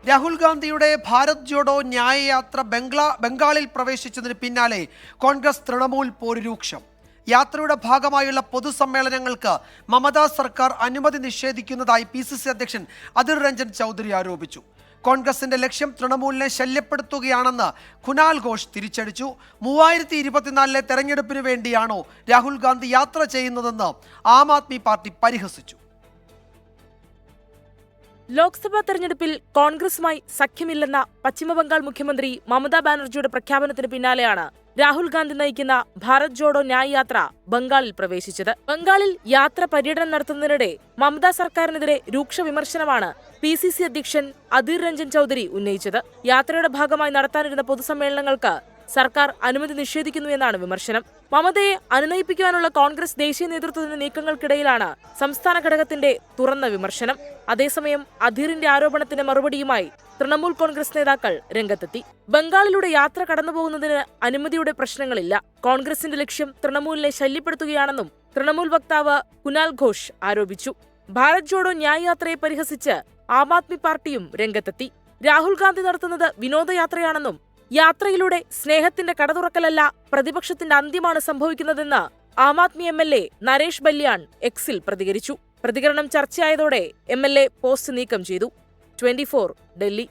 രാഹുൽ ഗാന്ധിയുടെ ഭാരത് ജോഡോ ന്യായയാത്ര ബംഗാളിൽ പ്രവേശിച്ചതിന് പിന്നാലെ കോൺഗ്രസ് തൃണമൂൽ പോര് രൂക്ഷം. യാത്രയുടെ ഭാഗമായുള്ള പൊതുസമ്മേളനങ്ങൾക്ക് മമതാ സർക്കാർ അനുമതി നിഷേധിക്കുന്നതായി PCC അധ്യക്ഷൻ അധിർ രഞ്ജൻ ചൗധരി ആരോപിച്ചു. കോൺഗ്രസിന്റെ ലക്ഷ്യം തൃണമൂലിനെ ശല്യപ്പെടുത്തുകയാണെന്ന് കുനാൽ ഘോഷ് തിരിച്ചടിച്ചു. 2024 തെരഞ്ഞെടുപ്പിന് വേണ്ടിയാണോ രാഹുൽ ഗാന്ധി യാത്ര ചെയ്യുന്നതെന്ന് ആം ആദ്മി പാർട്ടി പരിഹസിച്ചു. ലോക്സഭാ തെരഞ്ഞെടുപ്പിൽ കോൺഗ്രസുമായി സഖ്യമില്ലെന്ന പശ്ചിമബംഗാൾ മുഖ്യമന്ത്രി മമതാ ബാനർജിയുടെ പ്രഖ്യാപനത്തിന് പിന്നാലെയാണ് രാഹുൽ ഗാന്ധി നയിക്കുന്ന ഭാരത് ജോഡോ ന്യായ് യാത്ര ബംഗാളിൽ പ്രവേശിച്ചത്. ബംഗാളിൽ യാത്ര പര്യടനം നടത്തുന്നതിനിടെ മമതാ സർക്കാരിനെതിരെ രൂക്ഷ വിമർശനമാണ് PCC അധ്യക്ഷൻ അധിർ രഞ്ജൻ ചൗധരി ഉന്നയിച്ചത്. യാത്രയുടെ ഭാഗമായി നടത്താനിരുന്ന പൊതുസമ്മേളനങ്ങൾക്ക് സർക്കാർ അനുമതി നിഷേധിക്കുന്നുവെന്നാണ് വിമർശനം. മമതയെ അനുനയിപ്പിക്കാനുള്ള കോൺഗ്രസ് ദേശീയ നേതൃത്വത്തിന്റെ നീക്കങ്ങൾക്കിടയിലാണ് സംസ്ഥാന ഘടകത്തിന്റെ തുറന്ന വിമർശനം. അതേസമയം അധിറിന്റെ ആരോപണത്തിന് മറുപടിയുമായി തൃണമൂൽ കോൺഗ്രസ് നേതാക്കൾ രംഗത്തെത്തി. ബംഗാളിലൂടെ യാത്ര കടന്നുപോകുന്നതിന് അനുമതിയുടെ പ്രശ്നങ്ങളില്ല. കോൺഗ്രസിന്റെ ലക്ഷ്യം തൃണമൂലിനെ ശല്യപ്പെടുത്തുകയാണെന്നും തൃണമൂൽ വക്താവ് കുനാൽ ഘോഷ് ആരോപിച്ചു. ഭാരത് ജോഡോ ന്യായ് യാത്രയെ പരിഹസിച്ച് ആം ആദ്മി പാർട്ടിയും രംഗത്തെത്തി. രാഹുൽ ഗാന്ധി നടത്തുന്നത് വിനോദയാത്രയാണെന്നും യാത്രയിലൂടെ സ്നേഹത്തിന്റെ കട തുറക്കലല്ല, പ്രതിപക്ഷത്തിന്റെ അന്ത്യമാണ് സംഭവിക്കുന്നതെന്ന് ആം ആദ്മി MLA നരേഷ് ബല്യാൺ എക്സിൽ പ്രതികരിച്ചു. പ്രതികരണം ചർച്ചയായതോടെ MLA പോസ്റ്റ് നീക്കം ചെയ്തു. 24 ഡൽഹി.